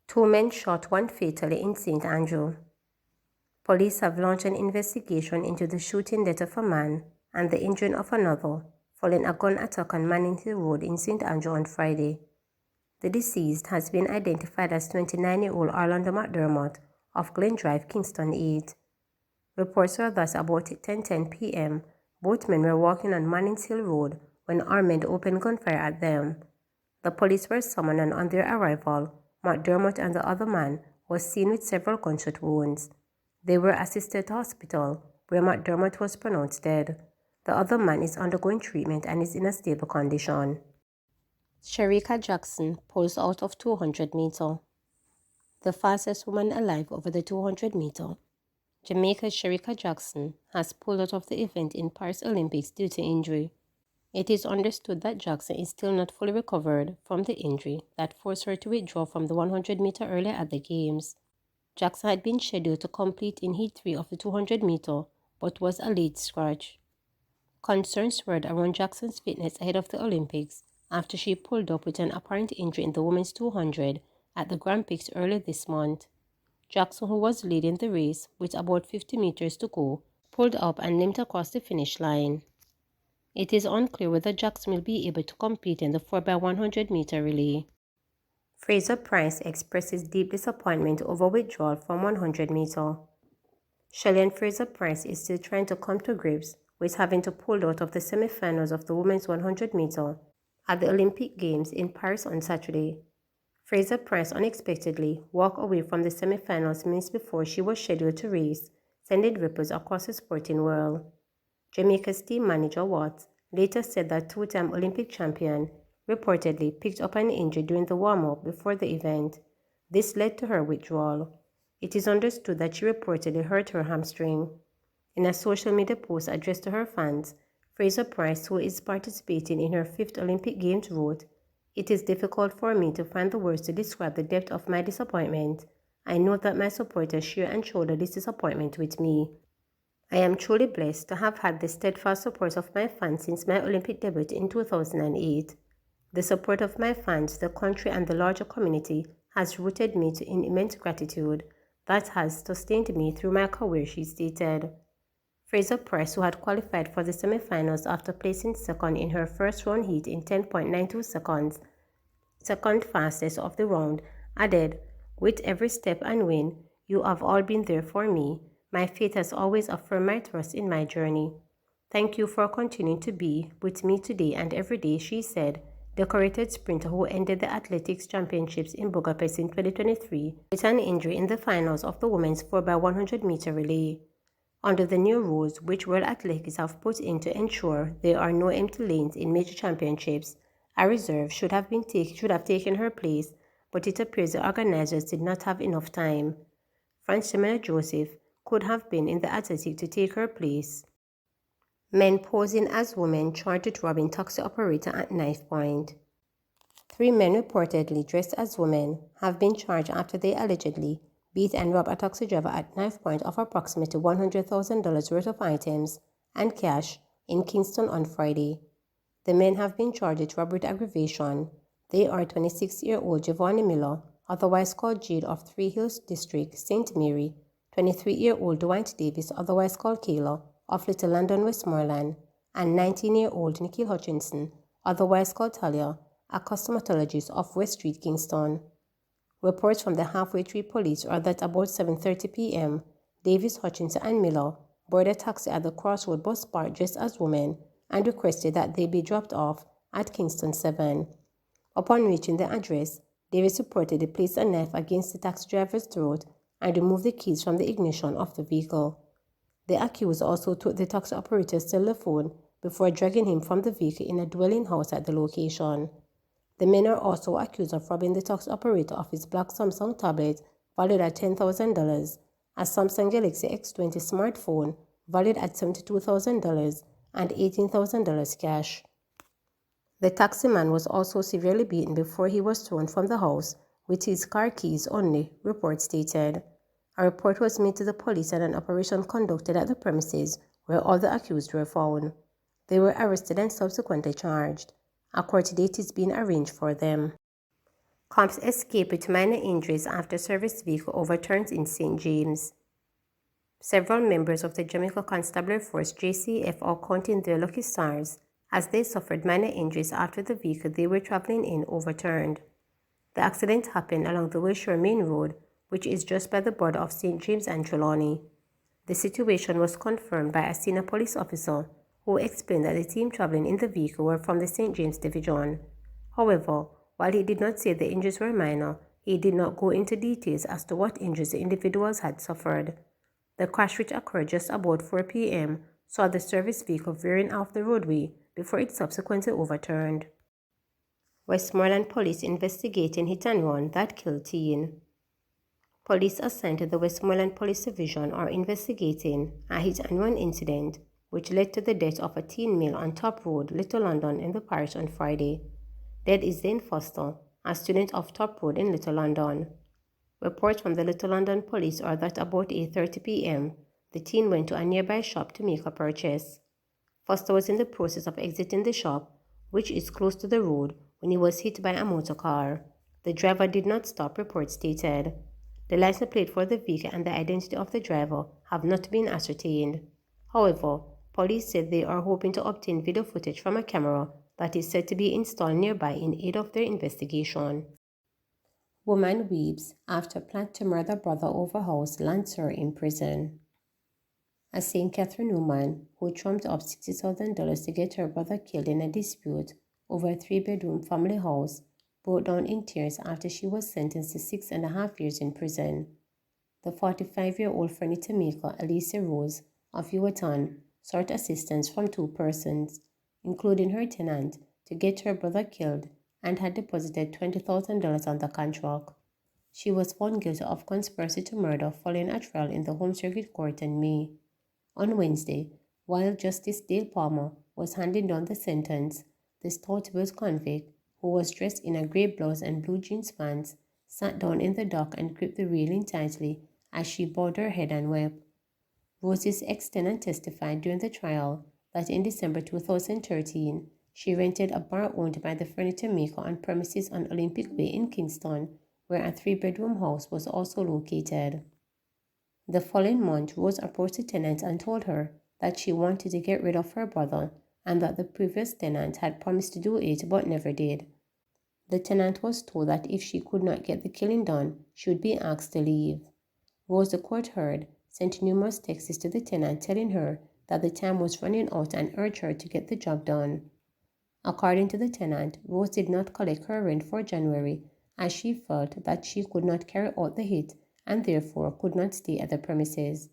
Two men shot, one fatally in St. Andrew. Police have launched an investigation into the shooting death of a man and the injuring of another following a gun attack on Manning Hill Road in St. Andrew on Friday. The deceased has been identified as 29-year-old Orlando McDermott of Glen Drive, Kingston 8. Reports are that about 10:10 p.m., both men were walking on Manning Hill Road when armed men opened gunfire at them. The police were summoned, and on their arrival, McDermott and the other man was seen with several gunshot wounds. They were assisted to hospital, where McDermott was pronounced dead. The other man is undergoing treatment and is in a stable condition. Sherica Jackson pulls out of 200 meter. The fastest woman alive over the 200 meter. Jamaica's Sherica Jackson has pulled out of the event in Paris Olympics due to injury. It is understood that Jackson is still not fully recovered from the injury that forced her to withdraw from the 100 meter earlier at the Games. Jackson had been scheduled to compete in Heat 3 of the 200 meter, but was a late scratch. Concerns swirled around Jackson's fitness ahead of the Olympics after she pulled up with an apparent injury in the women's 200 at the Grand Prix earlier this month. Jackson, who was leading the race with about 50 meters to go, pulled up and limped across the finish line. It is unclear whether Jackson will be able to compete in the 4x100 meter relay. Fraser Price expresses deep disappointment over withdrawal from 100 meter. Shelley Fraser Price is still trying to come to grips with having to pull out of the semi-finals of the women's 100 meter at the Olympic Games in Paris on Saturday. Fraser Price unexpectedly walked away from the semi-finals minutes before she was scheduled to race, sending ripples across the sporting world. Jamaica's team manager Watts later said that two-time Olympic champion reportedly picked up an injury during the warm-up before the event. This led to her withdrawal. It is understood that she reportedly hurt her hamstring. In a social media post addressed to her fans, Fraser Price, who is participating in her 5th Olympic Games, wrote, "It is difficult for me to find the words to describe the depth of my disappointment. I know that my supporters share and shoulder this disappointment with me. I am truly blessed to have had the steadfast support of my fans since my Olympic debut in 2008. The support of my fans, the country, and the larger community has rooted me in immense gratitude that has sustained me through my career," she stated. Fraser Price, who had qualified for the semi-finals after placing second in her first round heat in 10.92 seconds, second fastest of the round, added, "With every step and win, you have all been there for me. My faith has always affirmed my trust in my journey. Thank you for continuing to be with me today and every day," she said. Decorated sprinter who ended the Athletics Championships in Budapest in 2023 with an injury in the finals of the women's 4x100 meter relay. Under the new rules, which World Athletics have put in to ensure there are no empty lanes in major championships, a reserve should have taken her place, but it appears the organizers did not have enough time. Francesca Joseph could have been in the athletics to take her place. Men posing as women charged with robbing taxi operator at knife point. 3 men reportedly dressed as women have been charged after they allegedly beat and robbed a taxi driver at knife point of approximately $100,000 worth of items and cash in Kingston on Friday. The men have been charged with robbery aggravation. They are 26-year-old Giovanni Miller, otherwise called Jade of Three Hills District, St. Mary, 23-year-old Dwight Davis, otherwise called Kayla, of Little London, Westmoreland, and 19-year-old Nikhil Hutchinson, otherwise called Talia, a cosmetologist of West Street, Kingston. Reports from the Halfway Tree Police are that about 7:30 p.m., Davis, Hutchinson, and Miller boarded a taxi at the Crossroad bus park dressed as women and requested that they be dropped off at Kingston 7. Upon reaching the address, Davis reportedly placed a knife against the taxi driver's throat and removed the keys from the ignition of the vehicle. The accused also took the taxi operator's telephone before dragging him from the vehicle in a dwelling house at the location. The men are also accused of robbing the taxi operator of his black Samsung tablet valued at $10,000, a Samsung Galaxy X20 smartphone valued at $72,000, and $18,000 cash. The taximan was also severely beaten before he was thrown from the house with his car keys only, reports stated. A report was made to the police and an operation conducted at the premises where all the accused were found. They were arrested and subsequently charged. A court date is being arranged for them. Cops escaped with minor injuries after service vehicle overturns in St. James. Several members of the Jamaica Constabulary Force JCF are counting their lucky stars as they suffered minor injuries after the vehicle they were traveling in overturned. The accident happened along the Wilshire Main Road, which is just by the border of St. James and Trelawney. The situation was confirmed by a senior police officer who explained that the team traveling in the vehicle were from the St. James Division. However, while he did not say the injuries were minor, he did not go into details as to what injuries the individuals had suffered. The crash, which occurred just about 4 p.m., saw the service vehicle veering off the roadway before it subsequently overturned. Westmoreland police investigating hit and run that killed teen. Police assigned to the Westmoreland Police Division are investigating a hit and run incident which led to the death of a teen male on Top Road, Little London in the parish on Friday. Dead is Zane Foster, a student of Top Road in Little London. Reports from the Little London police are that about 8:30 p.m., the teen went to a nearby shop to make a purchase. Foster was in the process of exiting the shop, which is close to the road, when he was hit by a motor car. The driver did not stop, reports stated. The license plate for the vehicle and the identity of the driver have not been ascertained. However, police said they are hoping to obtain video footage from a camera that is said to be installed nearby in aid of their investigation. Woman weeps after plot to murder brother over house lands her in prison. A St. Catherine woman who trumped up $60,000 to get her brother killed in a dispute over a 3-bedroom family house broke down in tears after she was sentenced to 6.5 years in prison. The 45-year-old friend in Jamaica, Alicia Rose of Yuatan, sought assistance from 2 persons, including her tenant, to get her brother killed and had deposited $20,000 on the contract. She was found guilty of conspiracy to murder following a trial in the Home Circuit Court in May. On Wednesday, while Justice Dale Palmer was handing down the sentence, the stout-built convict, who was dressed in a grey blouse and blue jeans pants, sat down in the dock and gripped the railing tightly as she bowed her head and wept. Rose's ex-tenant testified during the trial that in December 2013, she rented a bar owned by the furniture maker on premises on Olympic Way in Kingston, where a 3-bedroom house was also located. The following month, Rose approached the tenant and told her that she wanted to get rid of her brother and that the previous tenant had promised to do it but never did. The tenant was told that if she could not get the killing done, she would be asked to leave. Rose, the court heard, sent numerous texts to the tenant telling her that the time was running out and urged her to get the job done. According to the tenant, Rose did not collect her rent for January as she felt that she could not carry out the hit and therefore could not stay at the premises.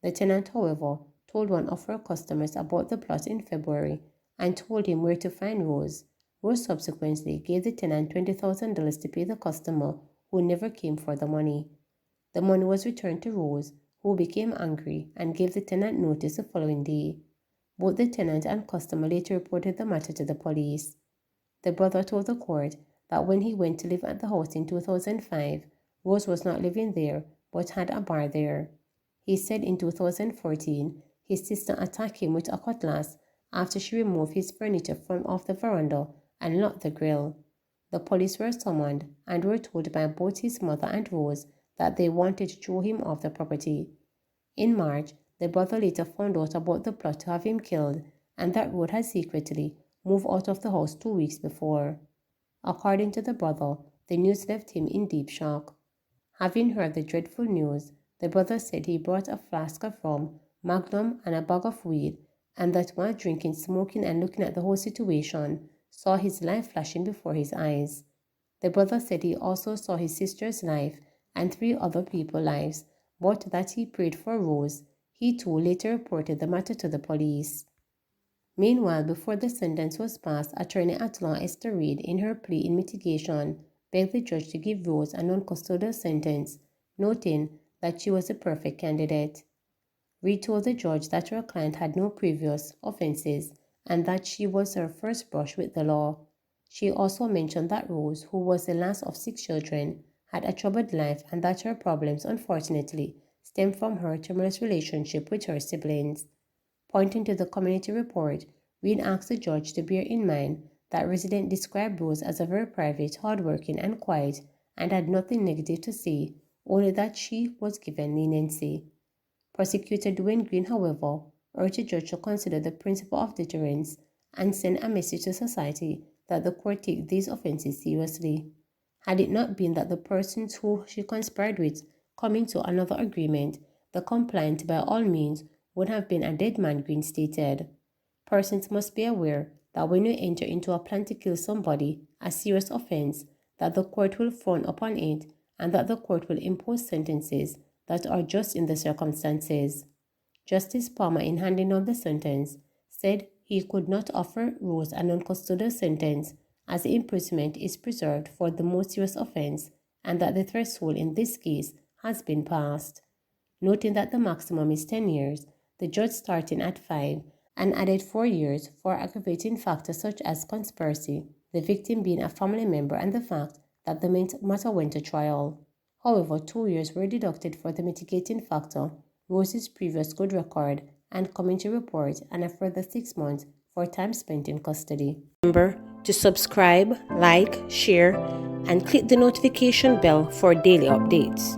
The tenant, however, told one of her customers about the plot in February and told him where to find Rose. Rose subsequently gave the tenant $20,000 to pay the customer, who never came for the money. The money was returned to Rose, who became angry and gave the tenant notice the following day. Both the tenant and customer later reported the matter to the police. The brother told the court that when he went to live at the house in 2005, Rose was not living there but had a bar there. He said in 2014, his sister attacked him with a cutlass after she removed his furniture from off the veranda and locked the grill. The police were summoned and were told by both his mother and Rose that they wanted to throw him off the property. In March, the brother later found out about the plot to have him killed and that Rose had secretly moved out of the house 2 weeks before. According to the brother, the news left him in deep shock. Having heard the dreadful news, the brother said he brought a flask of rum, Magnum, and a bag of weed, and that while drinking, smoking, and looking at the whole situation, saw his life flashing before his eyes. The brother said he also saw his sister's life and 3 other people's lives, but that he prayed for Rose. He too later reported the matter to the police. Meanwhile, before the sentence was passed, attorney at law Esther Reed, in her plea in mitigation, begged the judge to give Rose a non-custodial sentence, noting that she was a perfect candidate. Reed told the judge that her client had no previous offenses and that she was her first brush with the law. She also mentioned that Rose, who was the last of 6 children, had a troubled life and that her problems, unfortunately, stemmed from her tumultuous relationship with her siblings. Pointing to the community report, Green asked the judge to bear in mind that residents described Rose as a very private, hardworking, and quiet, and had nothing negative to say, only that she was given leniency. Prosecutor Dwayne Green, however, urged the judge to consider the principle of deterrence and send a message to society that the court take these offenses seriously. Had it not been that the persons who she conspired with coming to another agreement, the complaint by all means would have been a dead man, Green stated. Persons must be aware that when you enter into a plan to kill somebody, a serious offense, that the court will frown upon it and that the court will impose sentences that are just in the circumstances. Justice Palmer, in handing down the sentence, said he could not offer Rose a non-custodial sentence as the imprisonment is preserved for the most serious offense and that the threshold in this case has been passed. Noting that the maximum is 10 years, the judge starting at 5 and added 4 years for aggravating factors such as conspiracy, the victim being a family member, and the fact that the matter went to trial. However, 2 years were deducted for the mitigating factor, Rose's previous good record and community report, and a further 6 months for time spent in custody. Remember to subscribe, like, share, and click the notification bell for daily updates.